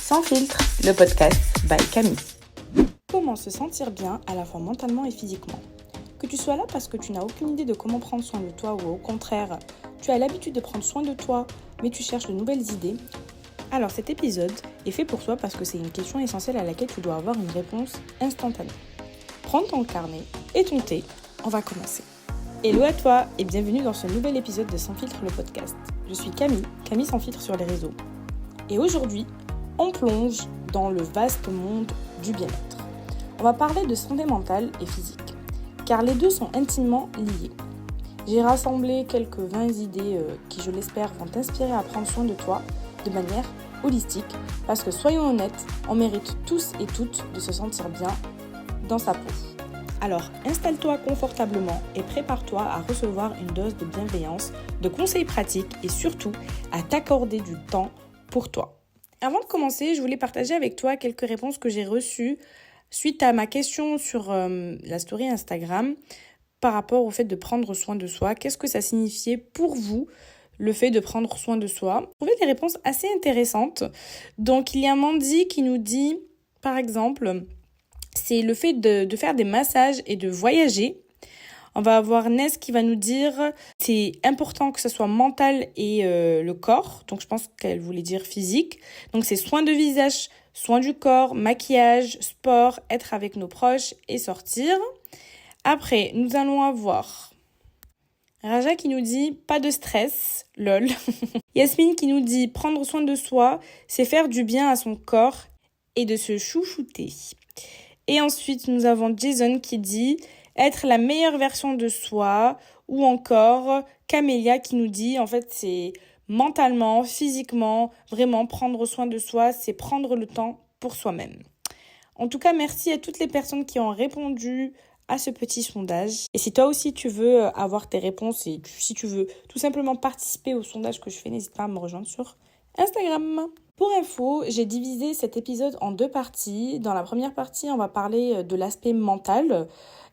Sans filtre, le podcast by Camille. Comment se sentir bien à la fois mentalement et physiquement? Que tu sois là parce que tu n'as aucune idée de comment prendre soin de toi ou au contraire, tu as l'habitude de prendre soin de toi mais tu cherches de nouvelles idées, alors cet épisode est fait pour toi parce que c'est une question essentielle à laquelle tu dois avoir une réponse instantanée. Prends ton carnet et ton thé, on va commencer. Hello à toi et bienvenue dans ce nouvel épisode de Sans filtre le podcast. Je suis Camille sans filtre sur les réseaux. Et aujourd'hui, on plonge dans le vaste monde du bien-être. On va parler de santé mentale et physique, car les deux sont intimement liés. J'ai rassemblé quelques 20 idées qui, je l'espère, vont t'inspirer à prendre soin de toi de manière holistique, parce que soyons honnêtes, on mérite tous et toutes de se sentir bien dans sa peau. Alors, installe-toi confortablement et prépare-toi à recevoir une dose de bienveillance, de conseils pratiques et surtout à t'accorder du temps pour toi. Avant de commencer, je voulais partager avec toi quelques réponses que j'ai reçues suite à ma question sur la story Instagram par rapport au fait de prendre soin de soi. Qu'est-ce que ça signifiait pour vous, le fait de prendre soin de soi? J'ai trouvé des réponses assez intéressantes. Donc, il y a Mandy qui nous dit, par exemple, c'est le fait de faire des massages et de voyager. On va avoir Ness qui va nous dire c'est important que ce soit mental et le corps. Donc, je pense qu'elle voulait dire physique. Donc, c'est soin de visage, soin du corps, maquillage, sport, être avec nos proches et sortir. Après, nous allons avoir Raja qui nous dit pas de stress, lol. Yasmine qui nous dit prendre soin de soi, c'est faire du bien à son corps et de se chouchouter. Et ensuite, nous avons Jason qui dit être la meilleure version de soi, ou encore Camélia qui nous dit, en fait, c'est mentalement, physiquement, vraiment prendre soin de soi, c'est prendre le temps pour soi-même. En tout cas, merci à toutes les personnes qui ont répondu à ce petit sondage. Et si toi aussi tu veux avoir tes réponses et si tu veux tout simplement participer au sondage que je fais, n'hésite pas à me rejoindre sur Instagram. Pour info, j'ai divisé cet épisode en deux parties. Dans la première partie, on va parler de l'aspect mental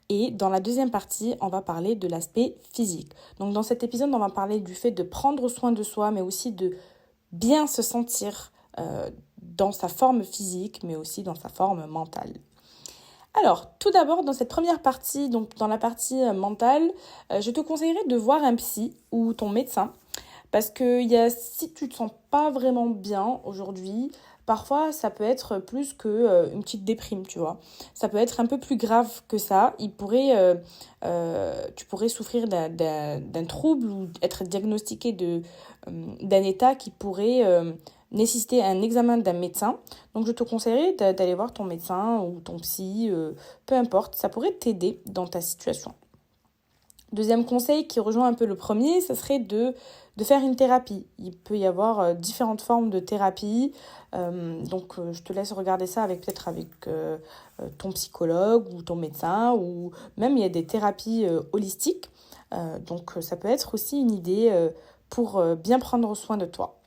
et dans la deuxième partie, on va parler de l'aspect physique. Donc dans cet épisode, on va parler du fait de prendre soin de soi, mais aussi de bien se sentir dans sa forme physique, mais aussi dans sa forme mentale. Alors, tout d'abord, dans cette première partie, donc dans la partie mentale, je te conseillerais de voir un psy ou ton médecin. Parce que si tu ne te sens pas vraiment bien aujourd'hui, parfois ça peut être plus qu'une petite déprime, tu vois. Ça peut être un peu plus grave que ça. Tu pourrais souffrir d'un trouble ou être diagnostiqué d'un état qui pourrait nécessiter un examen d'un médecin. Donc je te conseillerais d'aller voir ton médecin ou ton psy, peu importe, ça pourrait t'aider dans ta situation. Deuxième conseil qui rejoint un peu le premier, ça serait de faire une thérapie. Il peut y avoir différentes formes de thérapie. Donc, je te laisse regarder ça avec ton psychologue ou ton médecin. Ou même, il y a des thérapies holistiques. Donc, ça peut être aussi une idée pour bien prendre soin de toi.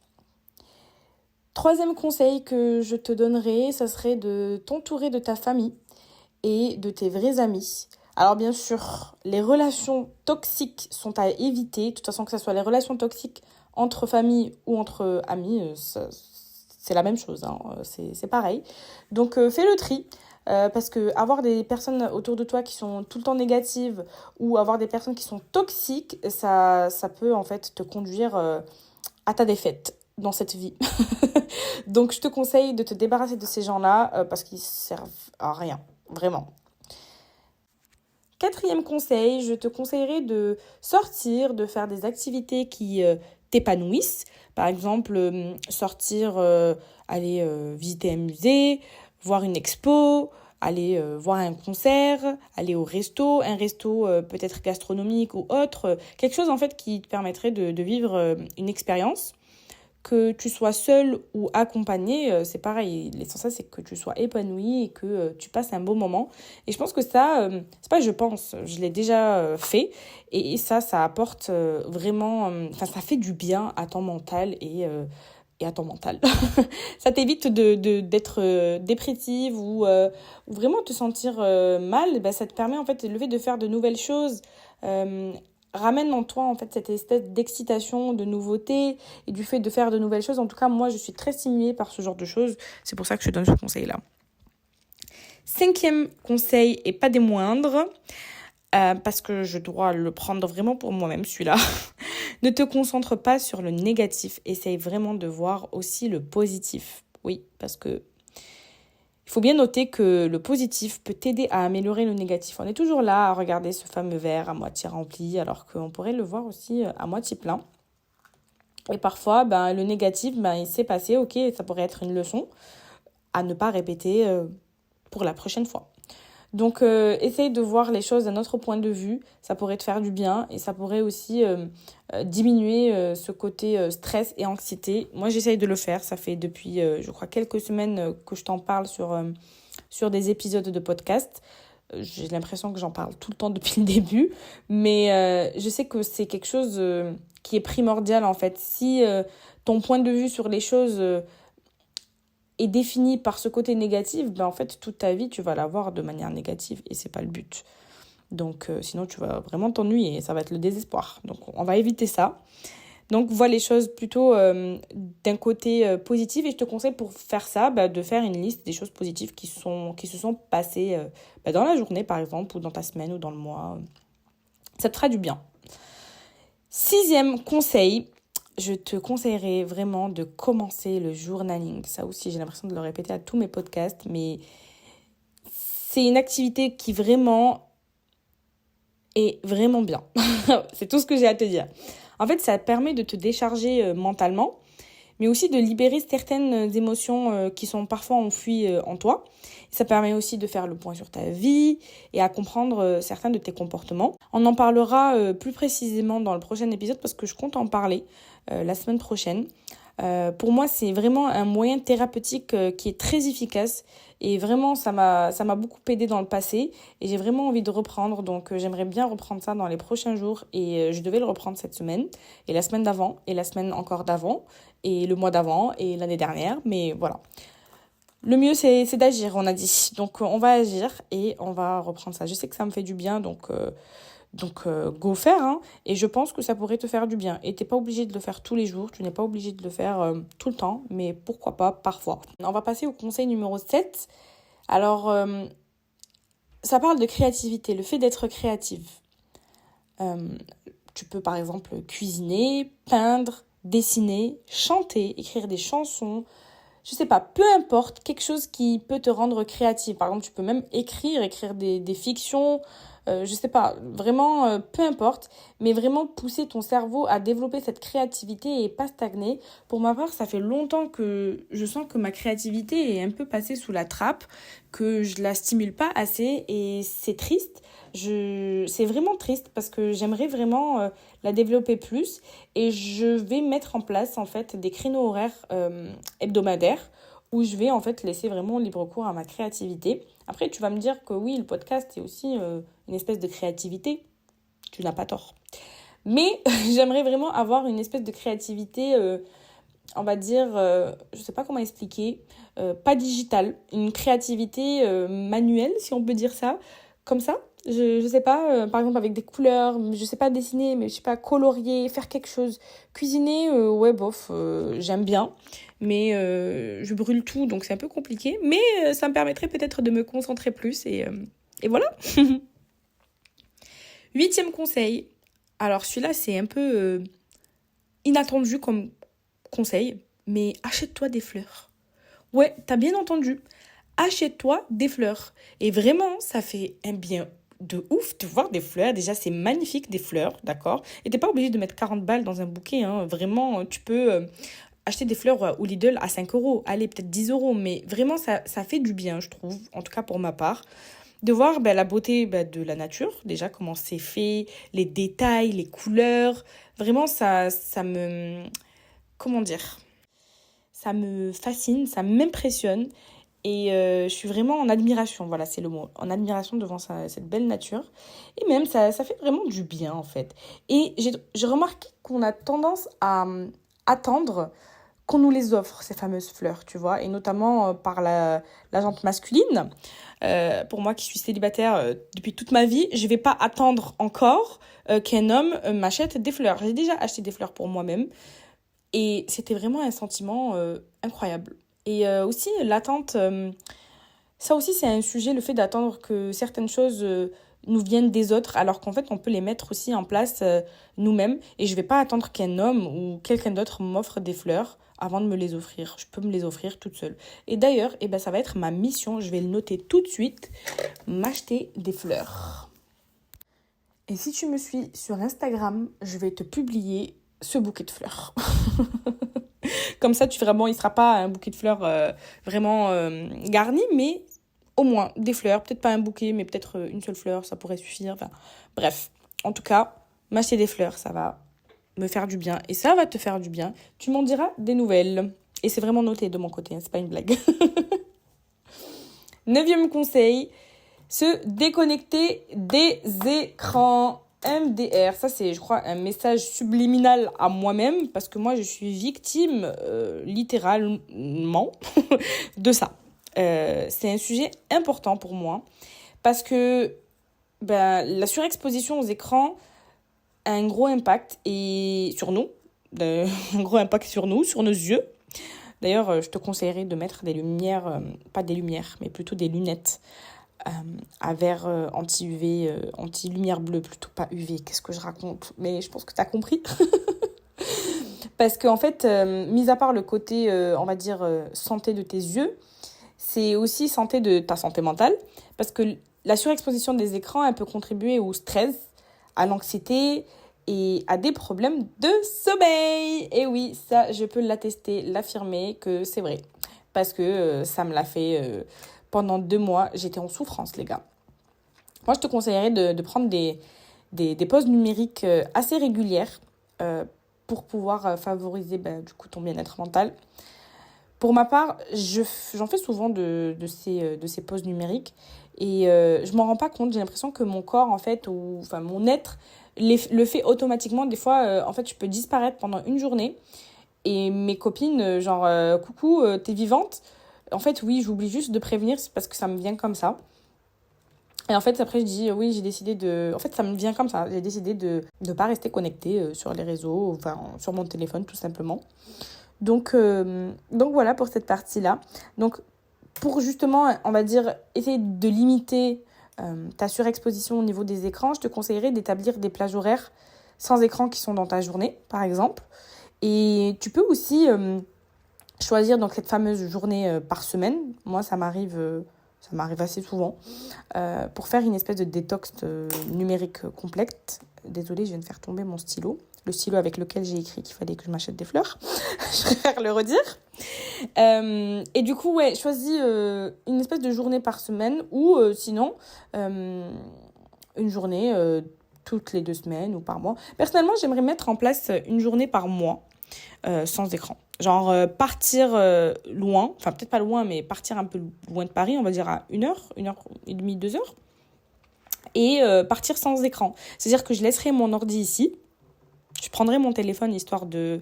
Troisième conseil que je te donnerai, ça serait de t'entourer de ta famille et de tes vrais amis. Alors bien sûr, les relations toxiques sont à éviter. De toute façon, que ce soit les relations toxiques entre famille ou entre amis, c'est la même chose, hein. C'est pareil. Donc fais le tri, parce que avoir des personnes autour de toi qui sont tout le temps négatives ou avoir des personnes qui sont toxiques, ça peut en fait te conduire à ta défaite dans cette vie. Donc je te conseille de te débarrasser de ces gens-là parce qu'ils servent à rien, vraiment. Quatrième conseil, je te conseillerais de sortir, de faire des activités qui t'épanouissent. Par exemple, sortir, aller visiter un musée, voir une expo, aller voir un concert, aller au resto, un resto peut-être gastronomique ou autre. Quelque chose en fait qui te permettrait de vivre une expérience. Que tu sois seul ou accompagné, c'est pareil. L'essentiel, c'est que tu sois épanoui et que tu passes un beau moment. Et je pense que ça, c'est pas je pense, je l'ai déjà fait. Et ça apporte vraiment... ça fait du bien à ton mental et à ton mental. Ça t'évite d'être dépressive ou vraiment te sentir mal. Ça te permet en fait le fait de faire de nouvelles choses ramène en toi en fait cette espèce d'excitation, de nouveauté et du fait de faire de nouvelles choses. En tout cas, moi, je suis très stimulée par ce genre de choses. C'est pour ça que je te donne ce conseil-là. 5e conseil, et pas des moindres, parce que je dois le prendre vraiment pour moi-même, celui-là. Ne te concentre pas sur le négatif. Essaye vraiment de voir aussi le positif. Oui, parce que il faut bien noter que le positif peut t'aider à améliorer le négatif. On est toujours là à regarder ce fameux verre à moitié rempli, alors qu'on pourrait le voir aussi à moitié plein. Et parfois, le négatif, il s'est passé, ok, ça pourrait être une leçon à ne pas répéter pour la prochaine fois. Donc, essaye de voir les choses d'un autre point de vue. Ça pourrait te faire du bien et ça pourrait aussi diminuer ce côté stress et anxiété. Moi, j'essaye de le faire. Ça fait depuis, je crois, quelques semaines que je t'en parle sur des épisodes de podcast. J'ai l'impression que j'en parle tout le temps depuis le début. Mais je sais que c'est quelque chose qui est primordial, en fait. Si ton point de vue sur les choses est défini par ce côté négatif, en fait, toute ta vie, tu vas l'avoir de manière négative et c'est pas le but. Donc, sinon, tu vas vraiment t'ennuyer et ça va être le désespoir. Donc, on va éviter ça. Donc, vois les choses plutôt d'un côté positif et je te conseille pour faire ça, de faire une liste des choses positives qui se sont passées dans la journée, par exemple, ou dans ta semaine ou dans le mois. Ça te fera du bien. 6e conseil, je te conseillerais vraiment de commencer le journaling. Ça aussi, j'ai l'impression de le répéter à tous mes podcasts, mais c'est une activité qui vraiment est vraiment bien. C'est tout ce que j'ai à te dire. En fait, ça permet de te décharger mentalement, mais aussi de libérer certaines émotions qui sont parfois enfouies en toi. Ça permet aussi de faire le point sur ta vie et à comprendre certains de tes comportements. On en parlera plus précisément dans le prochain épisode parce que je compte en parler la semaine prochaine. Pour moi, c'est vraiment un moyen thérapeutique qui est très efficace et vraiment, ça m'a beaucoup aidé dans le passé et j'ai vraiment envie de reprendre. Donc, j'aimerais bien reprendre ça dans les prochains jours et je devais le reprendre cette semaine et la semaine d'avant et la semaine encore d'avant et le mois d'avant et l'année dernière. Mais voilà. Le mieux, c'est d'agir, on a dit. Donc, on va agir et on va reprendre ça. Je sais que ça me fait du bien, donc go faire. Hein. Et je pense que ça pourrait te faire du bien. Et tu n'es pas obligé de le faire tous les jours. Tu n'es pas obligé de le faire tout le temps. Mais pourquoi pas, parfois. On va passer au conseil numéro 7. Alors, ça parle de créativité, le fait d'être créative. Tu peux, par exemple, cuisiner, peindre, dessiner, chanter, écrire des chansons. Je sais pas, peu importe, quelque chose qui peut te rendre créative. Par exemple, tu peux même écrire des fictions, je sais pas, vraiment, peu importe, mais vraiment pousser ton cerveau à développer cette créativité et pas stagner. Pour ma part, ça fait longtemps que je sens que ma créativité est un peu passée sous la trappe, que je la stimule pas assez et c'est triste. C'est vraiment triste parce que j'aimerais vraiment la développer plus et je vais mettre en place en fait des créneaux horaires hebdomadaires où je vais en fait laisser vraiment libre cours à ma créativité. Après, tu vas me dire que oui, le podcast c'est aussi une espèce de créativité. Tu n'as pas tort. Mais j'aimerais vraiment avoir une espèce de créativité, on va dire, je sais pas comment expliquer, pas digitale, une créativité manuelle, si on peut dire ça, comme ça. Je sais pas, par exemple avec des couleurs, je sais pas dessiner, mais je sais pas colorier, faire quelque chose. Cuisiner, ouais bof, j'aime bien, mais je brûle tout, donc c'est un peu compliqué. Mais ça me permettrait peut-être de me concentrer plus et voilà. 8e conseil. Alors celui-là, c'est un peu inattendu comme conseil, mais achète-toi des fleurs. Ouais, t'as bien entendu. Achète-toi des fleurs. Et vraiment, ça fait un bien de ouf de voir des fleurs. Déjà, c'est magnifique des fleurs, d'accord? Et t'es pas obligé de mettre 40 balles dans un bouquet. Hein. Vraiment, tu peux acheter des fleurs au Lidl à 5 euros. Allez, peut-être 10 euros. Mais vraiment, ça fait du bien, je trouve. En tout cas, pour ma part. De voir la beauté de la nature. Déjà, comment c'est fait. Les détails, les couleurs. Vraiment, ça me... Comment dire? Ça me fascine, ça m'impressionne. Et je suis vraiment en admiration, voilà, c'est le mot. En admiration devant cette belle nature. Et même, ça fait vraiment du bien, en fait. Et j'ai remarqué qu'on a tendance à attendre qu'on nous les offre, ces fameuses fleurs, tu vois, et notamment par la jante masculine. Pour moi qui suis célibataire depuis toute ma vie, je vais pas attendre encore qu'un homme m'achète des fleurs. J'ai déjà acheté des fleurs pour moi-même et c'était vraiment un sentiment incroyable. Et aussi l'attente, ça aussi c'est un sujet, le fait d'attendre que certaines choses nous viennent des autres, alors qu'en fait on peut les mettre aussi en place nous-mêmes. Et je vais pas attendre qu'un homme ou quelqu'un d'autre m'offre des fleurs avant de me les offrir. Je peux me les offrir toute seule. Et d'ailleurs, eh ben, ça va être ma mission, je vais le noter tout de suite, m'acheter des fleurs. Et si tu me suis sur Instagram, je vais te publier ce bouquet de fleurs. Comme ça, il sera pas un bouquet de fleurs vraiment garni, mais au moins des fleurs. Peut-être pas un bouquet, mais peut-être une seule fleur, ça pourrait suffire. Enfin, bref, en tout cas, m'acheter des fleurs, ça va me faire du bien. Et ça va te faire du bien. Tu m'en diras des nouvelles. Et c'est vraiment noté de mon côté, hein, c'est pas une blague. 9e conseil, se déconnecter des écrans. MDR, ça c'est, je crois, un message subliminal à moi-même parce que moi je suis victime littéralement de ça. C'est un sujet important pour moi parce que la surexposition aux écrans a un gros impact sur nous, un gros impact sur nous, sur nos yeux. D'ailleurs, je te conseillerais de mettre des lumières, pas des lumières, mais plutôt des lunettes à verre anti-UV, anti-lumière bleue, plutôt pas UV, qu'est-ce que je raconte? Mais je pense que tu as compris. Parce qu'en fait, mis à part le côté, on va dire, santé de tes yeux, c'est aussi santé de ta santé mentale. Parce que la surexposition des écrans, elle peut contribuer au stress, à l'anxiété et à des problèmes de sommeil. Et oui, ça, je peux l'attester, l'affirmer que c'est vrai. Parce que ça me l'a fait... pendant 2 mois, j'étais en souffrance, les gars. Moi, je te conseillerais de prendre des pauses numériques assez régulières pour pouvoir favoriser du coup, ton bien-être mental. Pour ma part, j'en fais souvent de ces pauses numériques et je m'en rends pas compte. J'ai l'impression que mon corps, en fait, mon être, le fait automatiquement. Des fois, en fait, je peux disparaître pendant une journée et mes copines, genre, coucou, t'es vivante? En fait, oui, j'oublie juste de prévenir, c'est parce que ça me vient comme ça. Et en fait, après, je dis, oui, j'ai décidé de... En fait, ça me vient comme ça. J'ai décidé de ne pas rester connectée sur les réseaux, enfin, sur mon téléphone, tout simplement. Donc voilà pour cette partie-là. Donc, pour justement, on va dire, essayer de limiter ta surexposition au niveau des écrans, je te conseillerais d'établir des plages horaires sans écran qui sont dans ta journée, par exemple. Et tu peux aussi... choisir donc cette fameuse journée par semaine, moi ça m'arrive assez souvent, pour faire une espèce de détox numérique complète. Désolée, je viens de faire tomber mon stylo, le stylo avec lequel j'ai écrit qu'il fallait que je m'achète des fleurs. Je préfère le redire. Et du coup, ouais, choisis une espèce de journée par semaine ou sinon une journée toutes les 2 semaines ou par mois. Personnellement, j'aimerais mettre en place une journée par mois sans écran. Genre partir loin, enfin peut-être pas loin, mais partir un peu loin de Paris, on va dire à 1h et demie, 2h, et partir sans écran. C'est-à-dire que je laisserai mon ordi ici, je prendrai mon téléphone histoire de,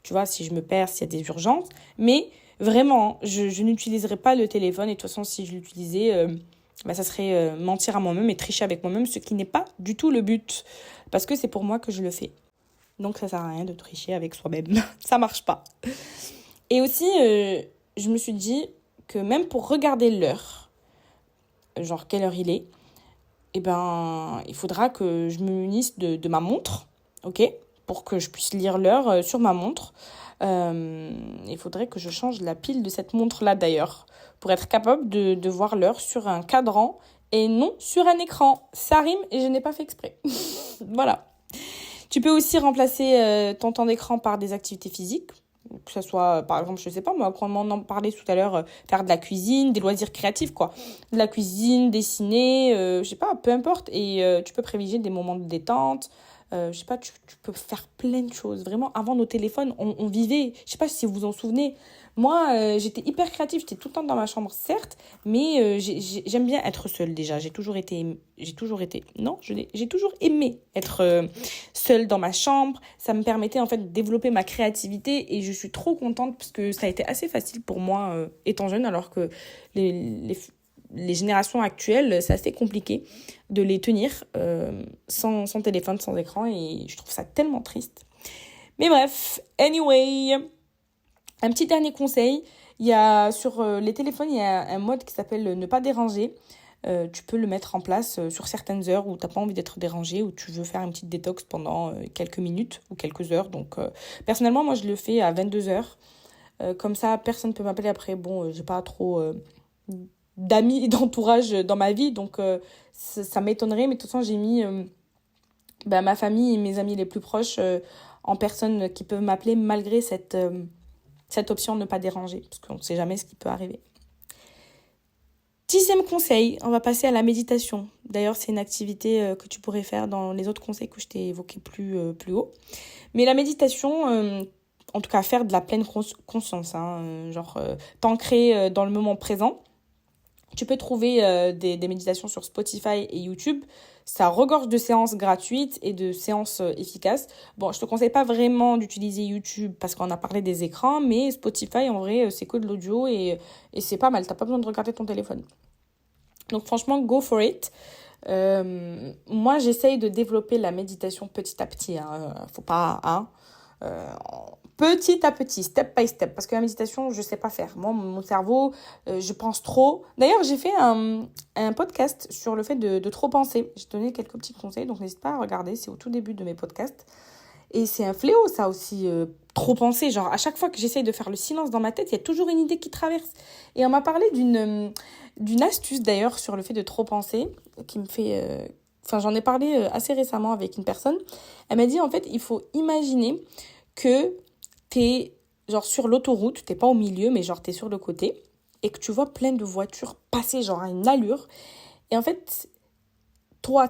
tu vois, si je me perds, s'il y a des urgences, mais vraiment, je n'utiliserai pas le téléphone, et de toute façon, si je l'utilisais, ça serait mentir à moi-même et tricher avec moi-même, ce qui n'est pas du tout le but, parce que c'est pour moi que je le fais. Donc, ça sert à rien de tricher avec soi-même. Ça marche pas. Et aussi, je me suis dit que même pour regarder l'heure, genre quelle heure il est, il faudra que je me munisse de ma montre, ok, pour que je puisse lire l'heure sur ma montre. Il faudrait que je change la pile de cette montre-là, d'ailleurs, pour être capable de voir l'heure sur un cadran et non sur un écran. Ça rime et je n'ai pas fait exprès. Voilà. Tu peux aussi remplacer ton temps d'écran par des activités physiques, que ce soit, par exemple, je sais pas moi, comme on en parlait tout à l'heure, faire de la cuisine, des loisirs créatifs, quoi. De la cuisine, dessiner, je sais pas, peu importe. Et tu peux privilégier des moments de détente, Je sais pas, tu peux faire plein de choses. Vraiment, avant nos téléphones, on vivait, je sais pas si vous vous en souvenez. Moi, j'étais hyper créative, j'étais tout le temps dans ma chambre, certes, mais j'aime bien être seule déjà. J'ai toujours aimé être seule dans ma chambre. Ça me permettait en fait de développer ma créativité et je suis trop contente parce que ça a été assez facile pour moi étant jeune, alors que les générations actuelles, c'est assez compliqué de les tenir sans téléphone, sans écran, et je trouve ça tellement triste. Mais bref, anyway, un petit dernier conseil, il y a sur les téléphones, il y a un mode qui s'appelle ne pas déranger. Tu peux le mettre en place sur certaines heures où tu n'as pas envie d'être dérangé, où tu veux faire une petite détox pendant quelques minutes ou quelques heures. Donc personnellement, moi je le fais à 22h. Comme ça, personne ne peut m'appeler après. Bon, j'ai pas trop d'amis et d'entourage dans ma vie, donc ça m'étonnerait, mais de toute façon j'ai mis ma famille et mes amis les plus proches en personnes qui peuvent m'appeler malgré cette option de ne pas déranger, parce qu'on ne sait jamais ce qui peut arriver. 10e conseil, on va passer à la méditation. D'ailleurs, c'est une activité que tu pourrais faire dans les autres conseils que je t'ai évoqués plus haut. Mais la méditation, en tout cas faire de la pleine conscience, t'ancrer dans le moment présent. Tu peux trouver des méditations sur Spotify et YouTube. Ça regorge de séances gratuites et de séances efficaces. Bon, je te conseille pas vraiment d'utiliser YouTube parce qu'on a parlé des écrans, mais Spotify, en vrai, c'est que de l'audio et c'est pas mal. T'as pas besoin de regarder ton téléphone. Donc franchement, go for it. Moi, j'essaye de développer la méditation petit à petit. Faut pas... petit à petit, step by step, parce que la méditation, je sais pas faire. Moi, mon cerveau, je pense trop. D'ailleurs, j'ai fait un podcast sur le fait de trop penser. J'ai donné quelques petits conseils, donc n'hésite pas à regarder, c'est au tout début de mes podcasts. Et c'est un fléau, ça aussi, trop penser. Genre, à chaque fois que j'essaye de faire le silence dans ma tête, il y a toujours une idée qui traverse. Et on m'a parlé d'une astuce, d'ailleurs, sur le fait de trop penser, qui me fait... j'en ai parlé assez récemment avec une personne. Elle m'a dit, en fait, il faut imaginer que t'es genre sur l'autoroute, t'es pas au milieu, mais genre t'es sur le côté, et que tu vois plein de voitures passer genre à une allure. Et en fait,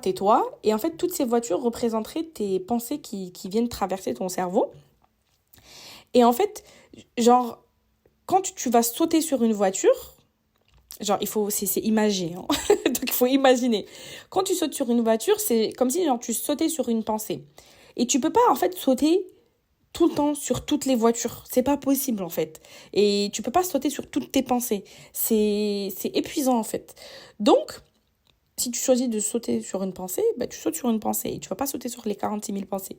t'es toi, et en fait, toutes ces voitures représenteraient tes pensées qui viennent traverser ton cerveau. Et en fait, genre, quand tu vas sauter sur une voiture, genre, c'est imagé, hein. Donc il faut imaginer. Quand tu sautes sur une voiture, c'est comme si genre tu sautais sur une pensée. Et tu peux pas, en fait, sauter tout le temps sur toutes les voitures. C'est pas possible, en fait. Et tu peux pas sauter sur toutes tes pensées. C'est épuisant, en fait. Donc, si tu choisis de sauter sur une pensée, tu sautes sur une pensée et tu vas pas sauter sur les 46 000 pensées.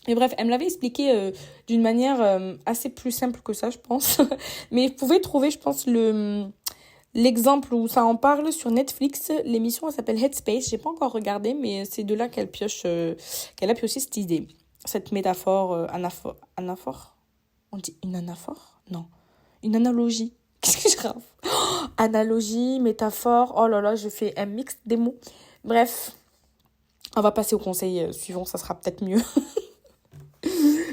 Et bref, elle me l'avait expliqué d'une manière assez plus simple que ça, je pense. Mais vous pouvez trouver, je pense, l'exemple où ça en parle sur Netflix. L'émission, elle s'appelle Headspace. J'ai pas encore regardé, mais c'est de là qu'elle a pioché cette idée. Cette métaphore, anaphore. On dit une anaphore ? Non. Une analogie. Qu'est-ce que je rêve ? Analogie, métaphore. Oh là là, je fais un mix des mots. Bref, on va passer au conseil suivant, ça sera peut-être mieux.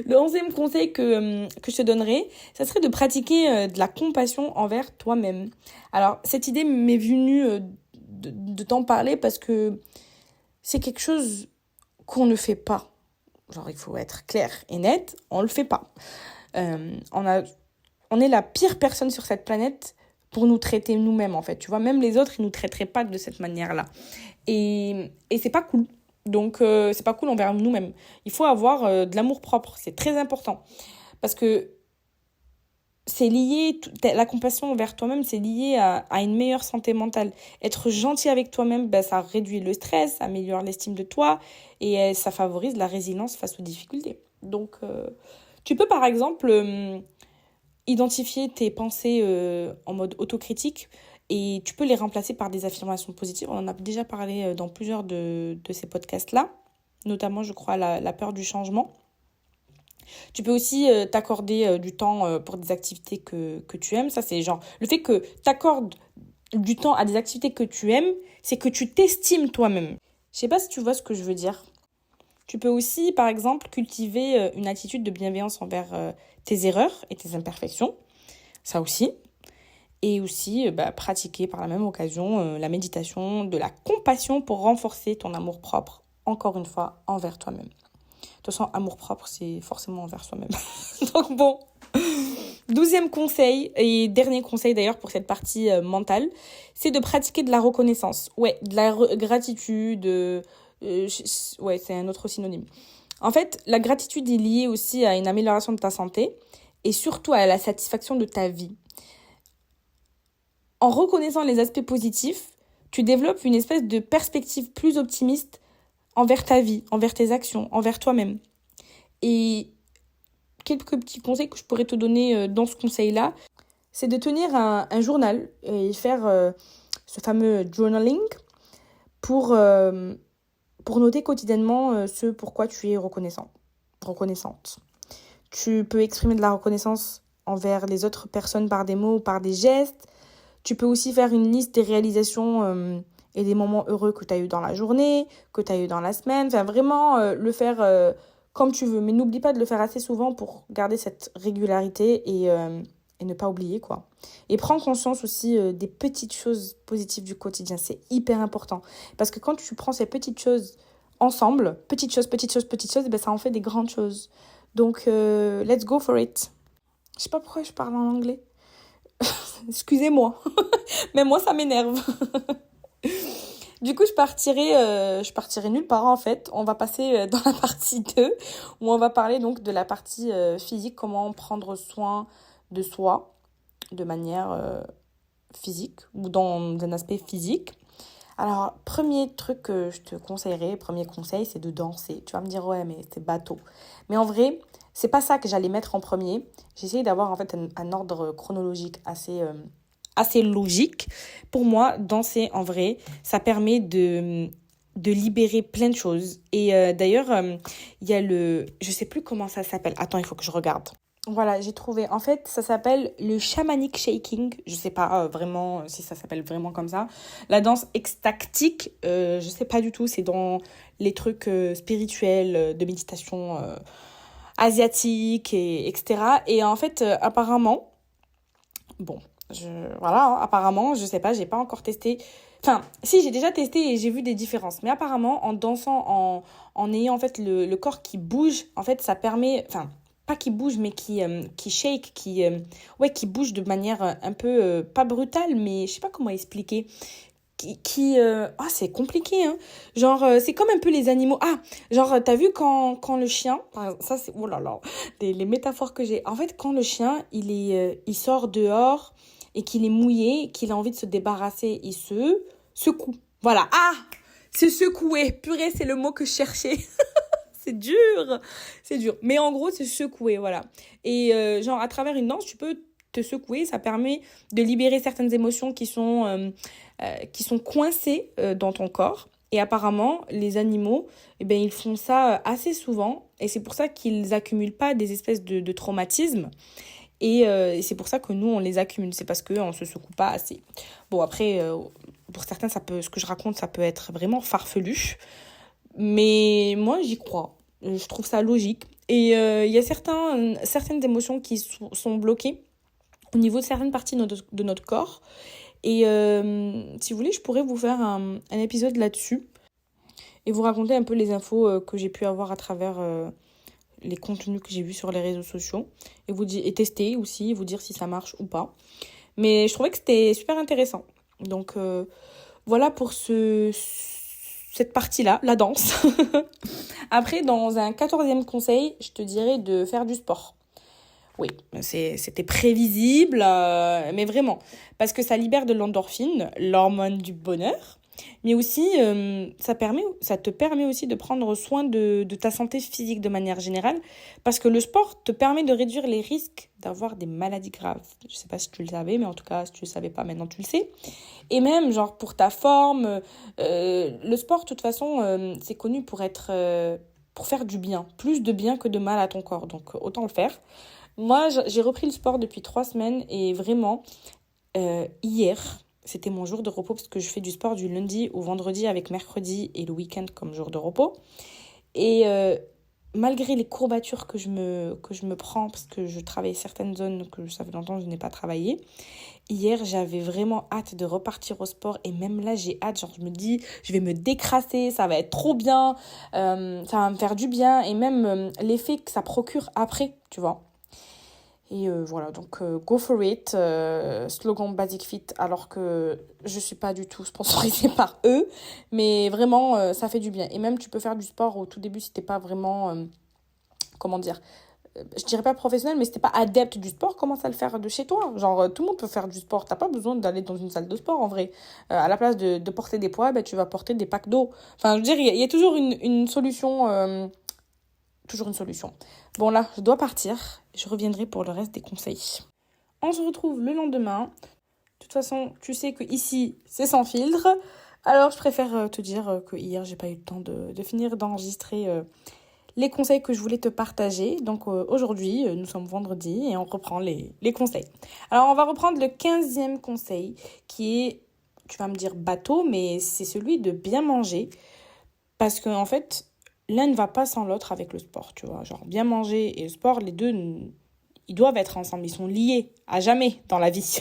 Le 11e conseil que je te donnerais, ça serait de pratiquer de la compassion envers toi-même. Alors, cette idée m'est venue de t'en parler parce que c'est quelque chose qu'on ne fait pas. Genre, il faut être clair et net, on le fait pas. On est la pire personne sur cette planète pour nous traiter nous-mêmes, en fait. Tu vois, même les autres, ils nous traiteraient pas de cette manière-là. Et c'est pas cool. Donc, c'est pas cool envers nous-mêmes. Il faut avoir de l'amour propre. C'est très important. Parce que c'est lié, la compassion envers toi-même, c'est lié à une meilleure santé mentale. Être gentil avec toi-même, ça réduit le stress, ça améliore l'estime de toi et ça favorise la résilience face aux difficultés. Donc, tu peux par exemple identifier tes pensées en mode autocritique et tu peux les remplacer par des affirmations positives. On en a déjà parlé dans plusieurs de ces podcasts-là, notamment, je crois, la peur du changement. Tu peux aussi t'accorder du temps pour des activités que tu aimes. Ça, c'est genre... Le fait que t'accordes du temps à des activités que tu aimes, c'est que tu t'estimes toi-même. Je sais pas si tu vois ce que je veux dire. Tu peux aussi, par exemple, cultiver une attitude de bienveillance envers tes erreurs et tes imperfections. Ça aussi. Et aussi pratiquer par la même occasion la méditation, de la compassion pour renforcer ton amour-propre encore une fois, envers toi-même. De toute façon, amour-propre, c'est forcément envers soi-même. Donc bon, 12e conseil, et dernier conseil d'ailleurs pour cette partie mentale, c'est de pratiquer de la reconnaissance. Ouais, de la gratitude, ouais, c'est un autre synonyme. En fait, la gratitude est liée aussi à une amélioration de ta santé et surtout à la satisfaction de ta vie. En reconnaissant les aspects positifs, tu développes une espèce de perspective plus optimiste envers ta vie, envers tes actions, envers toi-même. Et quelques petits conseils que je pourrais te donner dans ce conseil-là, c'est de tenir un journal et faire ce fameux journaling pour noter quotidiennement ce pourquoi tu es reconnaissante. Tu peux exprimer de la reconnaissance envers les autres personnes par des mots ou par des gestes. Tu peux aussi faire une liste des réalisations et des moments heureux que tu as eu dans la journée, que tu as eu dans la semaine. Enfin, vraiment le faire comme tu veux. Mais n'oublie pas de le faire assez souvent pour garder cette régularité et ne pas oublier, quoi. Et prends conscience aussi des petites choses positives du quotidien. C'est hyper important. Parce que quand tu prends ces petites choses ensemble, petites choses, et ben ça en fait des grandes choses. Donc, let's go for it. Je sais pas pourquoi je parle en anglais. Excusez-moi. Mais moi, ça m'énerve. Du coup, je partirai nulle part en fait. On va passer dans la partie 2 où on va parler donc de la partie physique, comment prendre soin de soi de manière physique ou dans un aspect physique. Alors, premier truc que je te conseillerais, premier conseil, c'est de danser. Tu vas me dire, ouais, mais c'est bateau. Mais en vrai, c'est pas ça que j'allais mettre en premier. J'ai essayé d'avoir en fait un ordre chronologique assez logique. Pour moi, danser, en vrai, ça permet de libérer plein de choses. Et d'ailleurs, il y a je sais plus comment ça s'appelle. Attends, il faut que je regarde. Voilà, j'ai trouvé. En fait, ça s'appelle le shamanic shaking. Je sais pas vraiment si ça s'appelle vraiment comme ça. La danse extatique, je sais pas du tout. C'est dans les trucs spirituels, de méditation asiatique, etc. Et en fait, apparemment, bon, voilà, hein, apparemment, je sais pas, j'ai pas encore testé. Enfin, si, j'ai déjà testé et j'ai vu des différences. Mais apparemment, en dansant, en ayant en fait le corps qui bouge, en fait, ça permet... Enfin, pas qui bouge, mais qui shake, qui bouge de manière un peu, pas brutale, mais je sais pas comment expliquer. C'est compliqué, hein. Genre, c'est comme un peu les animaux. Ah, genre, t'as vu quand le chien, par exemple, ça c'est, oh là là, les métaphores que j'ai. En fait, quand le chien, il sort dehors et qu'il est mouillé, qu'il a envie de se débarrasser, il se secoue. Voilà. Ah, se secouer. Purée, c'est le mot que je cherchais. C'est dur. Mais en gros, c'est secouer, voilà. Et genre, à travers une danse, tu peux te secouer. Ça permet de libérer certaines émotions qui sont coincées dans ton corps. Et apparemment, les animaux, eh ben, ils font ça assez souvent. Et c'est pour ça qu'ils accumulent pas des espèces de traumatismes. Et c'est pour ça que nous, on les accumule. C'est parce qu'on ne se secoue pas assez. Bon, après, pour certains, ce que je raconte, ça peut être vraiment farfelu. Mais moi, j'y crois. Je trouve ça logique. Et il y a certaines émotions qui sont bloquées au niveau de certaines parties de notre corps. Et si vous voulez, je pourrais vous faire un épisode là-dessus et vous raconter un peu les infos que j'ai pu avoir à travers les contenus que j'ai vus sur les réseaux sociaux. Et tester aussi, vous dire si ça marche ou pas. Mais je trouvais que c'était super intéressant. Donc voilà pour cette partie-là, la danse. Après, dans un 14e conseil, je te dirais de faire du sport. Oui, c'était prévisible, mais vraiment. Parce que ça libère de l'endorphine, l'hormone du bonheur. Mais aussi, ça te permet aussi de prendre soin de ta santé physique de manière générale. Parce que le sport te permet de réduire les risques d'avoir des maladies graves. Je ne sais pas si tu le savais, mais en tout cas, si tu ne le savais pas, maintenant tu le sais. Et même, genre, pour ta forme, le sport, de toute façon, c'est connu pour faire du bien. Plus de bien que de mal à ton corps. Donc, autant le faire. Moi, j'ai repris le sport depuis 3 semaines et vraiment, hier, c'était mon jour de repos parce que je fais du sport du lundi au vendredi avec mercredi et le week-end comme jour de repos. Et malgré les courbatures que je me prends, parce que je travaille certaines zones que ça fait longtemps que je n'ai pas travaillé, hier, j'avais vraiment hâte de repartir au sport. Et même là, j'ai hâte. Genre, je me dis, je vais me décrasser, ça va être trop bien, ça va me faire du bien. Et même l'effet que ça procure après, tu vois. Et voilà, donc go for it, slogan Basic Fit, alors que je suis pas du tout sponsorisée par eux, mais vraiment ça fait du bien. Et même tu peux faire du sport au tout début si t'es pas vraiment, comment dire, je dirais pas professionnel, mais si t'es pas adepte du sport, commence à le faire de chez toi. Genre tout le monde peut faire du sport, t'as pas besoin d'aller dans une salle de sport en vrai. À la place de porter des poids, ben, tu vas porter des packs d'eau. Enfin, je veux dire, il y a toujours une solution. Toujours une solution. Bon là, je dois partir. Je reviendrai pour le reste des conseils. On se retrouve le lendemain. De toute façon, tu sais que ici, c'est sans filtre. Alors, je préfère te dire que hier, j'ai pas eu le temps de finir d'enregistrer les conseils que je voulais te partager. Donc aujourd'hui, nous sommes vendredi et on reprend les conseils. Alors, on va reprendre le 15e conseil qui est, tu vas me dire bateau, mais c'est celui de bien manger. Parce qu'en fait, l'un ne va pas sans l'autre avec le sport, tu vois. Genre, bien manger et le sport, les deux, ils doivent être ensemble. Ils sont liés à jamais dans la vie.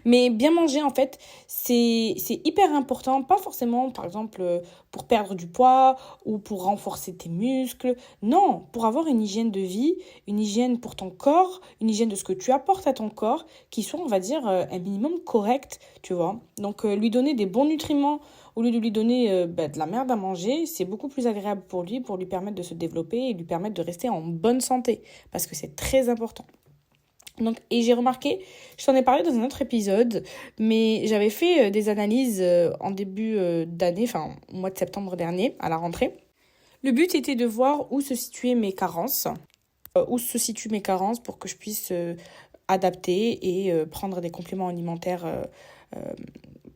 Mais bien manger, en fait, c'est hyper important. Pas forcément, par exemple, pour perdre du poids ou pour renforcer tes muscles. Non, pour avoir une hygiène de vie, une hygiène pour ton corps, une hygiène de ce que tu apportes à ton corps, qui soit, on va dire, un minimum correct, tu vois. Donc, lui donner des bons nutriments au lieu de lui donner de la merde à manger, c'est beaucoup plus agréable pour lui permettre de se développer et lui permettre de rester en bonne santé. Parce que c'est très important. Donc, et j'ai remarqué, je t'en ai parlé dans un autre épisode, mais j'avais fait des analyses en début d'année, enfin au mois de septembre dernier, à la rentrée. Le but était de voir où se situaient mes carences, pour que je puisse adapter et prendre des compléments alimentaires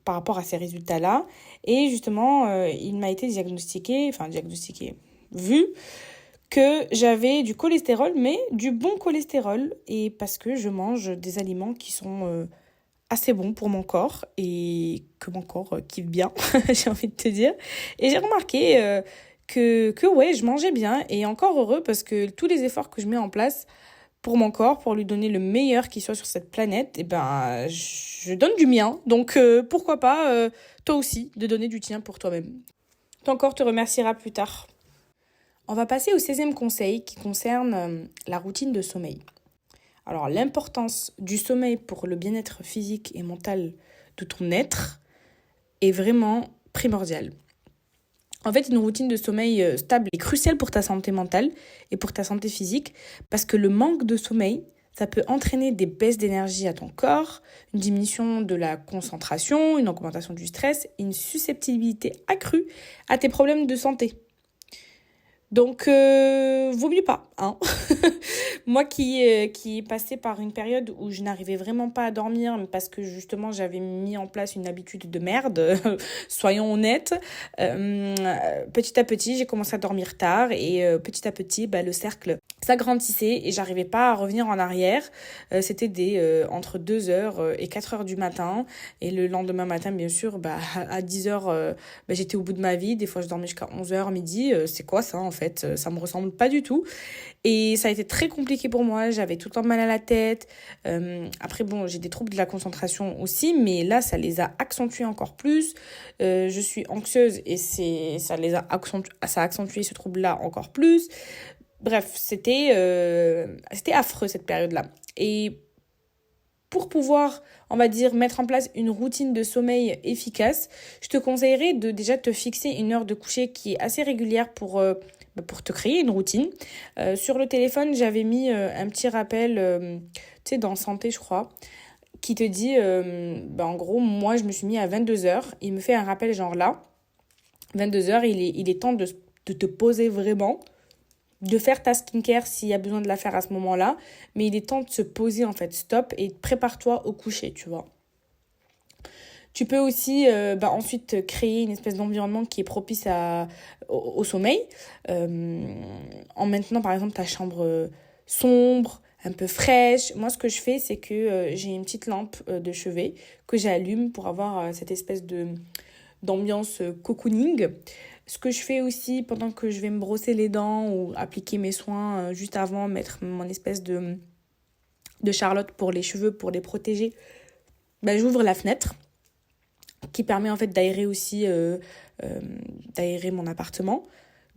par rapport à ces résultats-là. Et justement, il m'a été vu que j'avais du cholestérol, mais du bon cholestérol, et parce que je mange des aliments qui sont assez bons pour mon corps, et que mon corps kiffe bien, j'ai envie de te dire. Et j'ai remarqué que ouais, je mangeais bien, et encore heureux, parce que tous les efforts que je mets en place pour mon corps, pour lui donner le meilleur qui soit sur cette planète, et ben, je donne du mien. Donc pourquoi pas, toi aussi, de donner du tien pour toi-même. Ton corps te remerciera plus tard. On va passer au 16e conseil qui concerne la routine de sommeil. Alors, l'importance du sommeil pour le bien-être physique et mental de ton être est vraiment primordiale. En fait, une routine de sommeil stable est cruciale pour ta santé mentale et pour ta santé physique parce que le manque de sommeil, ça peut entraîner des baisses d'énergie à ton corps, une diminution de la concentration, une augmentation du stress et une susceptibilité accrue à tes problèmes de santé. Donc, vaut mieux pas, hein. Moi qui est passée par une période où je n'arrivais vraiment pas à dormir parce que justement j'avais mis en place une habitude de merde, soyons honnêtes. Petit à petit, j'ai commencé à dormir tard et petit à petit, le cercle s'agrandissait et j'arrivais pas à revenir en arrière. C'était entre 2h et 4h du matin et le lendemain matin, bien sûr, à 10h, j'étais au bout de ma vie. Des fois, je dormais jusqu'à 11h, midi. C'est quoi ça en fait? Ça me ressemble pas du tout. Et ça a été très compliqué pour moi, j'avais tout le temps mal à la tête. Après, bon, j'ai des troubles de la concentration aussi, mais là, ça les a accentués encore plus. Je suis anxieuse et ça a accentué ce trouble-là encore plus. Bref, c'était affreux cette période-là. Et pour pouvoir, on va dire, mettre en place une routine de sommeil efficace, je te conseillerais de déjà te fixer une heure de coucher qui est assez régulière pour te créer une routine. Sur le téléphone, j'avais mis un petit rappel, tu sais, dans Santé, je crois, qui te dit, en gros, moi, je me suis mis à 22h. Il me fait un rappel genre là, 22h, il est temps de te poser vraiment, de faire ta skincare s'il y a besoin de la faire à ce moment-là, mais il est temps de se poser en fait, stop, et prépare-toi au coucher, tu vois. Tu peux aussi ensuite créer une espèce d'environnement qui est propice au sommeil, en maintenant par exemple ta chambre sombre, un peu fraîche. Moi, ce que je fais, c'est que j'ai une petite lampe de chevet que j'allume pour avoir cette espèce d'ambiance cocooning. Ce que je fais aussi pendant que je vais me brosser les dents ou appliquer mes soins juste avant, mettre mon espèce de Charlotte pour les cheveux, pour les protéger, j'ouvre la fenêtre qui permet en fait d'aérer aussi d'aérer mon appartement.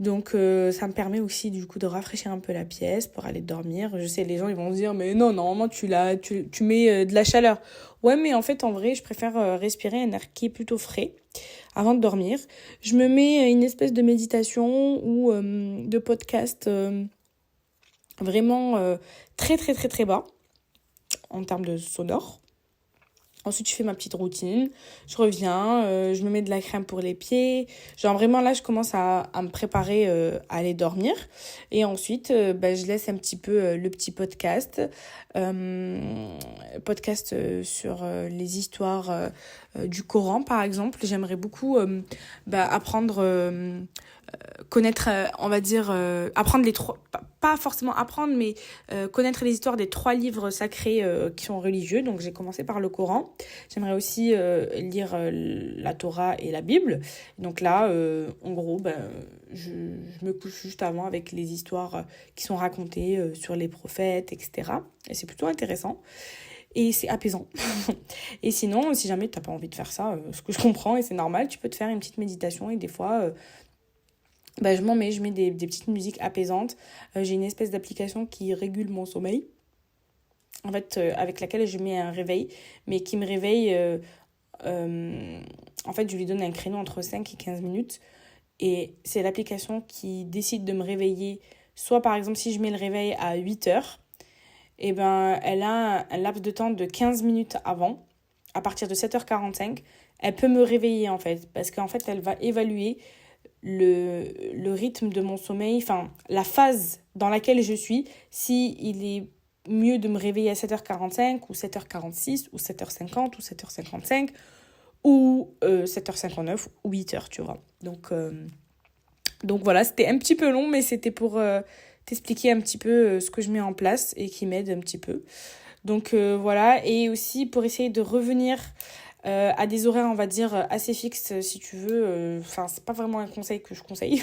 Donc ça me permet aussi du coup de rafraîchir un peu la pièce pour aller dormir. Je sais, les gens ils vont se dire mais non, normalement tu mets de la chaleur. Ouais, mais en fait en vrai je préfère respirer un air qui est plutôt frais avant de dormir. Je me mets une espèce de méditation ou de podcast vraiment très très très très bas en termes de sonore. Ensuite, je fais ma petite routine, je reviens, je me mets de la crème pour les pieds. Genre vraiment là, je commence à me préparer à aller dormir. Et ensuite, je laisse un petit peu le petit podcast. Sur les histoires du Coran, par exemple. J'aimerais beaucoup apprendre... connaître, on va dire, apprendre les trois, pas forcément apprendre, mais connaître les histoires des 3 livres sacrés qui sont religieux. Donc j'ai commencé par le Coran. J'aimerais aussi lire la Torah et la Bible. Donc là, en gros, je me couche juste avant avec les histoires qui sont racontées sur les prophètes, etc. Et c'est plutôt intéressant. Et c'est apaisant. Et sinon, si jamais tu n'as pas envie de faire ça, ce que je comprends, et c'est normal, tu peux te faire une petite méditation et des fois... je mets des petites musiques apaisantes. J'ai une espèce d'application qui régule mon sommeil. En fait, avec laquelle je mets un réveil, mais qui me réveille... en fait, je lui donne un créneau entre 5 et 15 minutes. Et c'est l'application qui décide de me réveiller. Soit, par exemple, si je mets le réveil à 8 heures, elle a un laps de temps de 15 minutes avant. À partir de 7h45, elle peut me réveiller, en fait. Parce qu'en fait, elle va évaluer le rythme de mon sommeil, enfin la phase dans laquelle je suis, si il est mieux de me réveiller à 7h45 ou 7h46 ou 7h50 ou 7h55 ou 7h59 ou 8h, tu vois. Donc voilà, c'était un petit peu long, mais c'était pour t'expliquer un petit peu ce que je mets en place et qui m'aide un petit peu. Donc voilà, et aussi pour essayer de revenir à des horaires, on va dire, assez fixes, si tu veux. Enfin, c'est pas vraiment un conseil que je conseille.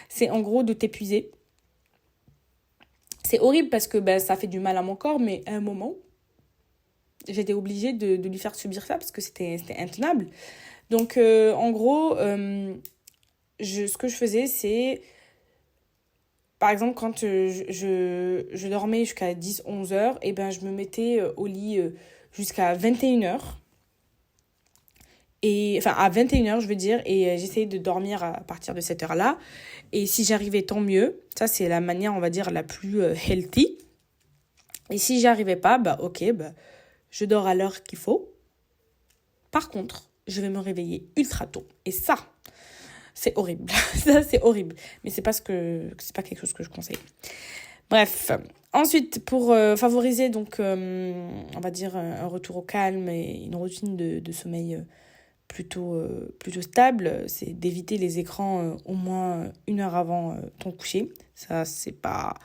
C'est en gros de t'épuiser. C'est horrible parce que ça fait du mal à mon corps, mais à un moment, j'étais obligée de lui faire subir ça parce que c'était intenable. Donc, en gros, ce que je faisais, c'est... Par exemple, quand je dormais jusqu'à 10-11 heures, je me mettais au lit jusqu'à 21 heures. À 21h, je veux dire, et j'essayais de dormir à partir de cette heure-là. Et si j'arrivais, tant mieux. Ça, c'est la manière, on va dire, la plus healthy. Et si j'y arrivais pas, je dors à l'heure qu'il faut. Par contre, je vais me réveiller ultra tôt. Et ça, c'est horrible. Ça, c'est horrible. Mais c'est pas quelque chose que je conseille. Bref. Ensuite, pour favoriser, donc, on va dire, un retour au calme et une routine de sommeil plutôt stable, c'est d'éviter les écrans au moins 1 heure avant ton coucher. Ça, c'est pas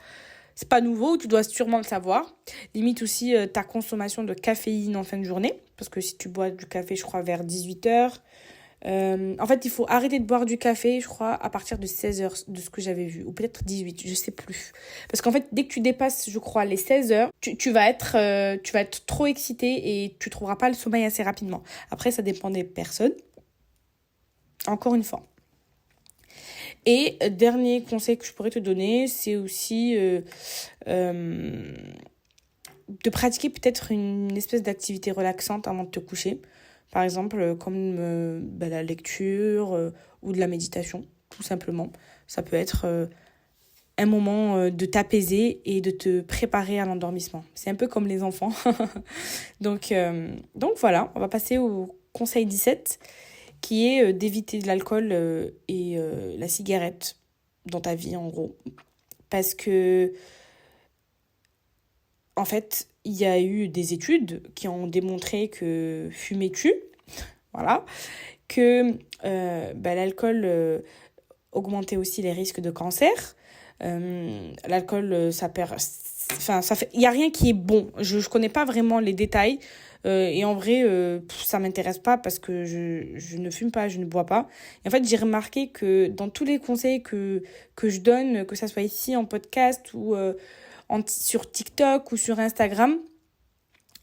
nouveau, tu dois sûrement le savoir. Limite aussi ta consommation de caféine en fin de journée, parce que si tu bois du café, je crois, vers 18h, en fait, il faut arrêter de boire du café, je crois, à partir de 16h, de ce que j'avais vu, ou peut-être 18, je sais plus. Parce qu'en fait, dès que tu dépasses, je crois, les 16h, tu vas être trop excité et tu trouveras pas le sommeil assez rapidement. Après, ça dépend des personnes. Encore une fois. Et dernier conseil que je pourrais te donner, c'est aussi de pratiquer peut-être une espèce d'activité relaxante avant de te coucher. Par exemple, comme la lecture ou de la méditation, tout simplement. Ça peut être un moment de t'apaiser et de te préparer à l'endormissement. C'est un peu comme les enfants. Donc voilà, on va passer au conseil 17, qui est d'éviter de l'alcool et la cigarette dans ta vie, en gros. Parce que, en fait, il y a eu des études qui ont démontré que fumer tue, voilà, que l'alcool augmentait aussi les risques de cancer. L'alcool, Enfin, il n'y a rien qui est bon. Je ne connais pas vraiment les détails. Et en vrai, ça m'intéresse pas parce que je ne fume pas, je ne bois pas. Et en fait, j'ai remarqué que dans tous les conseils que je donne, que ça soit ici en podcast ou sur TikTok ou sur Instagram,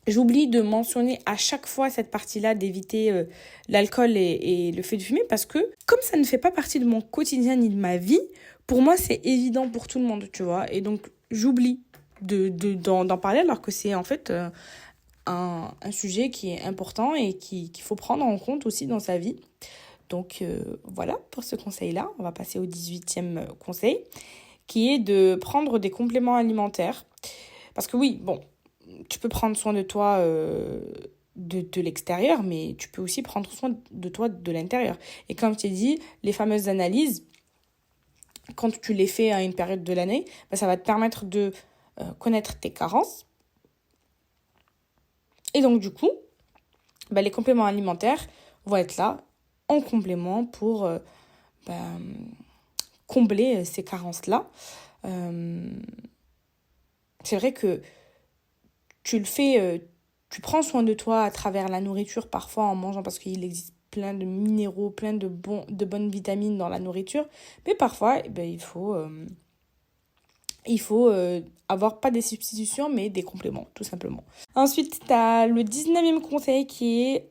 j'oublie de mentionner à chaque fois cette partie-là, d'éviter l'alcool et le fait de fumer, parce que comme ça ne fait pas partie de mon quotidien ni de ma vie, pour moi, c'est évident pour tout le monde, tu vois. Et donc, j'oublie d'en parler alors que c'est en fait un sujet qui est important et qu'il faut prendre en compte aussi dans sa vie. Donc, voilà pour ce conseil-là. On va passer au 18e conseil, qui est de prendre des compléments alimentaires. Parce que oui, bon, tu peux prendre soin de toi de l'extérieur, mais tu peux aussi prendre soin de toi de l'intérieur. Et comme je t'ai dit, les fameuses analyses, quand tu les fais à une période de l'année, ça va te permettre de connaître tes carences. Et donc, du coup, les compléments alimentaires vont être là en complément pour combler ces carences-là. C'est vrai que tu le fais, tu prends soin de toi à travers la nourriture, parfois en mangeant, parce qu'il existe plein de minéraux, plein de bonnes vitamines dans la nourriture. Mais parfois, il faut avoir pas des substitutions, mais des compléments, tout simplement. Ensuite, tu as le 19e conseil qui est...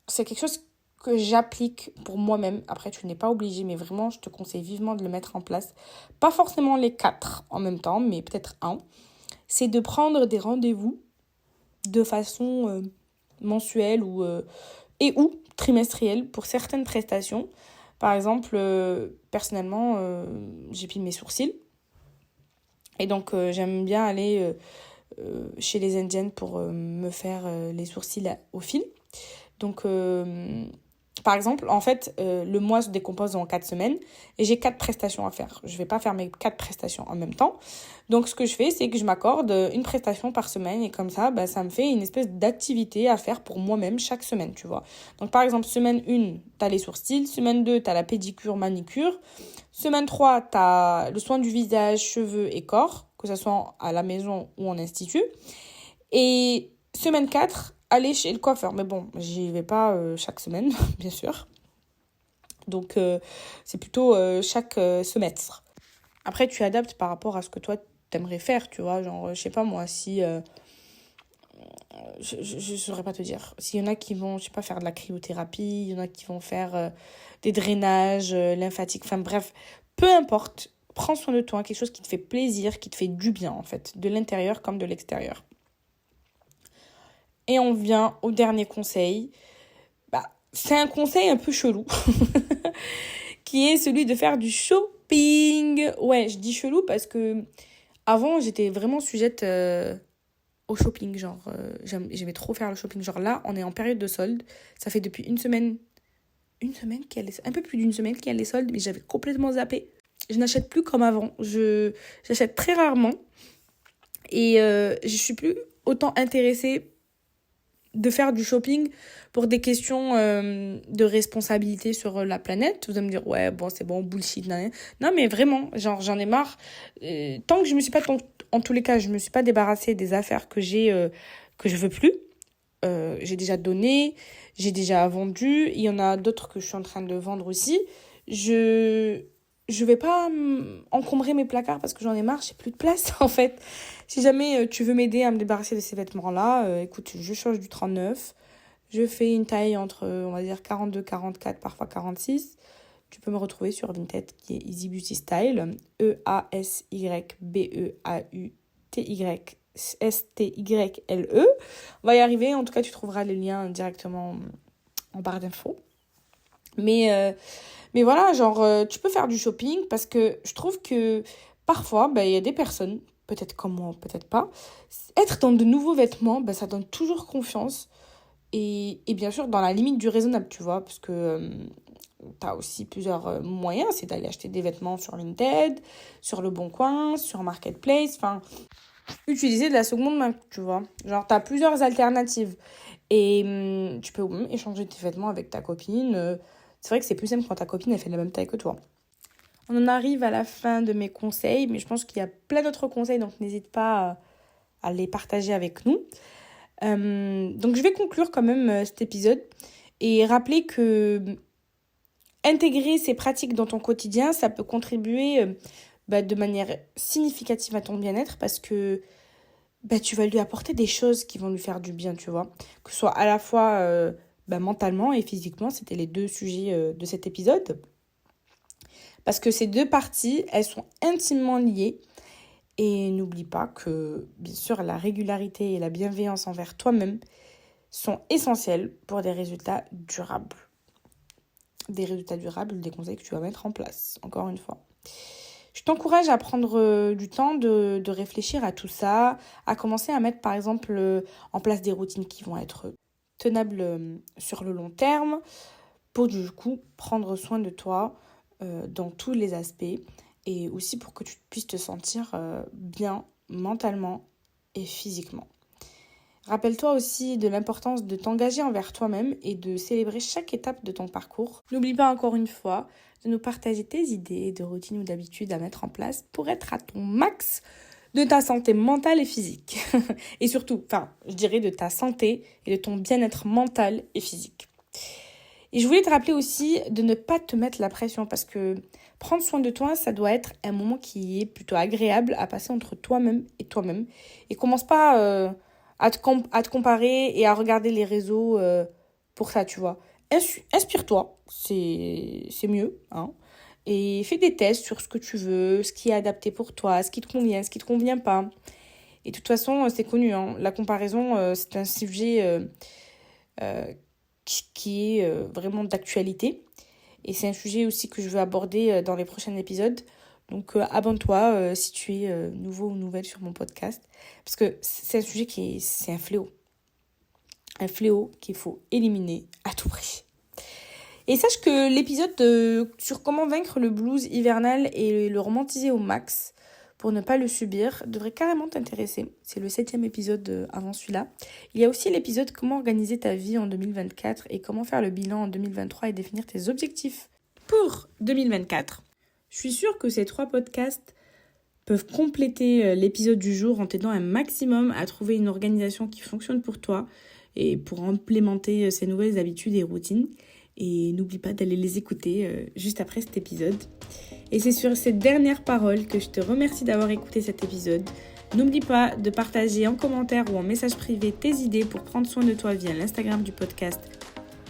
c'est quelque chose que j'applique pour moi-même. Après, tu n'es pas obligé, mais vraiment, je te conseille vivement de le mettre en place. Pas forcément les 4 en même temps, mais peut-être un. C'est de prendre des rendez-vous de façon mensuelle ou trimestrielle pour certaines prestations. Par exemple, personnellement, j'épile mes sourcils. Et donc, j'aime bien aller chez les Indiennes pour me faire les sourcils au fil. Donc, par exemple, en fait, le mois se décompose en 4 semaines et j'ai 4 prestations à faire. Je ne vais pas faire mes 4 prestations en même temps. Donc, ce que je fais, c'est que je m'accorde une prestation par semaine et comme ça, ça me fait une espèce d'activité à faire pour moi-même chaque semaine, tu vois. Donc, par exemple, semaine 1, tu as les sourcils. Semaine 2, tu as la pédicure, manicure. Semaine 3, tu as le soin du visage, cheveux et corps, que ce soit à la maison ou en institut. Et semaine 4, aller chez le coiffeur. Mais bon, j'y vais pas chaque semaine, bien sûr. Donc, c'est plutôt chaque semestre. Après, tu adaptes par rapport à ce que toi, t'aimerais faire, tu vois. Genre, je sais pas moi, si... je saurais pas te dire. S'il y en a qui vont, je sais pas, faire de la cryothérapie, il y en a qui vont faire des drainages lymphatiques. Enfin, bref, peu importe. Prends soin de toi, quelque chose qui te fait plaisir, qui te fait du bien, en fait. De l'intérieur comme de l'extérieur. Et on vient au dernier conseil. C'est un conseil un peu chelou. Qui est celui de faire du shopping. Ouais, je dis chelou parce que avant, j'étais vraiment sujette au shopping. Genre, j'aimais trop faire le shopping. Genre là, on est en période de solde. Ça fait depuis une semaine qu'il y a un peu plus d'une semaine qu'il y a les soldes, mais j'avais complètement zappé. Je n'achète plus comme avant. J'achète très rarement. Et je suis plus autant intéressée de faire du shopping pour des questions de responsabilité sur la planète. Vous allez me dire, ouais, bon, c'est bon, bullshit. Non, mais vraiment, genre, j'en ai marre. Tant que je me suis pas, en tous les cas, je me suis pas débarrassée des affaires que je veux plus. J'ai déjà donné, j'ai déjà vendu. Il y en a d'autres que je suis en train de vendre aussi. Je vais pas encombrer mes placards parce que j'en ai marre, j'ai plus de place en fait. Si jamais tu veux m'aider à me débarrasser de ces vêtements-là, écoute, je change du 39. Je fais une taille entre, on va dire, 42, 44, parfois 46. Tu peux me retrouver sur Vinted qui est Easy Beauty Style. EASYBEAUTYSTYLE. On va y arriver. En tout cas, tu trouveras les liens directement en barre d'infos. Mais voilà, genre, tu peux faire du shopping parce que je trouve que parfois, il y a des personnes, peut-être comme moi, peut-être pas, être dans de nouveaux vêtements, ça donne toujours confiance. Et bien sûr, dans la limite du raisonnable, tu vois, parce que tu as aussi plusieurs moyens. C'est d'aller acheter des vêtements sur Vinted, sur Le Bon Coin, sur Marketplace, enfin, utiliser de la seconde main, tu vois. Genre, tu as plusieurs alternatives. Et tu peux même échanger tes vêtements avec ta copine. C'est vrai que c'est plus simple quand ta copine, elle fait la même taille que toi. On en arrive à la fin de mes conseils, mais je pense qu'il y a plein d'autres conseils, donc n'hésite pas à les partager avec nous. Donc je vais conclure quand même cet épisode et rappeler que intégrer ces pratiques dans ton quotidien, ça peut contribuer de manière significative à ton bien-être parce que tu vas lui apporter des choses qui vont lui faire du bien, tu vois. Que ce soit à la fois mentalement et physiquement, c'était les deux sujets de cet épisode. Parce que ces deux parties, elles sont intimement liées. Et n'oublie pas que, bien sûr, la régularité et la bienveillance envers toi-même sont essentielles pour des résultats durables. Des résultats durables, des conseils que tu vas mettre en place, encore une fois. Je t'encourage à prendre du temps de réfléchir à tout ça, à commencer à mettre par exemple en place des routines qui vont être tenables sur le long terme pour du coup prendre soin de toi dans tous les aspects et aussi pour que tu puisses te sentir bien mentalement et physiquement. Rappelle-toi aussi de l'importance de t'engager envers toi-même et de célébrer chaque étape de ton parcours. N'oublie pas encore une fois de nous partager tes idées de routines ou d'habitudes à mettre en place pour être à ton max de ta santé mentale et physique. Et surtout, je dirais de ta santé et de ton bien-être mental et physique. Et je voulais te rappeler aussi de ne pas te mettre la pression parce que prendre soin de toi, ça doit être un moment qui est plutôt agréable à passer entre toi-même et toi-même. Et commence pas à te comparer et à regarder les réseaux pour ça, tu vois. Inspire-toi, c'est mieux, hein. Et fais des tests sur ce que tu veux, ce qui est adapté pour toi, ce qui te convient, ce qui te convient pas. Et de toute façon, c'est connu, hein. La comparaison, c'est un sujet qui est vraiment d'actualité. Et c'est un sujet aussi que je veux aborder dans les prochains épisodes. Donc abonne-toi si tu es nouveau ou nouvelle sur mon podcast. Parce que c'est un sujet c'est un fléau. Un fléau qu'il faut éliminer à tout prix. Et sache que l'épisode sur comment vaincre le blues hivernal et le romantiser au max pour ne pas le subir devrait carrément t'intéresser. C'est le 7e épisode avant celui-là. Il y a aussi l'épisode comment organiser ta vie en 2024 et comment faire le bilan en 2023 et définir tes objectifs pour 2024. Je suis sûre que ces 3 podcasts peuvent compléter l'épisode du jour en t'aidant un maximum à trouver une organisation qui fonctionne pour toi et pour implémenter ces nouvelles habitudes et routines. Et n'oublie pas d'aller les écouter juste après cet épisode. Et c'est sur ces dernières paroles que je te remercie d'avoir écouté cet épisode. N'oublie pas de partager en commentaire ou en message privé tes idées pour prendre soin de toi via l'Instagram du podcast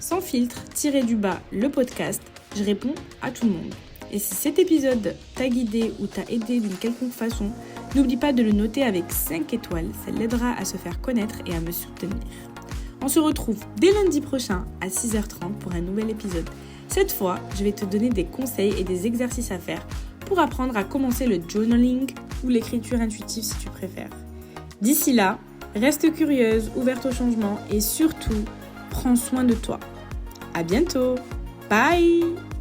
sans filtre, _le podcast. Je réponds à tout le monde. Et si cet épisode t'a guidé ou t'a aidé d'une quelconque façon, n'oublie pas de le noter avec 5 étoiles. Ça l'aidera à se faire connaître et à me soutenir. On se retrouve dès lundi prochain à 6h30 pour un nouvel épisode. Cette fois, je vais te donner des conseils et des exercices à faire pour apprendre à commencer le journaling ou l'écriture intuitive si tu préfères. D'ici là, reste curieuse, ouverte au changement et surtout, prends soin de toi. À bientôt. Bye!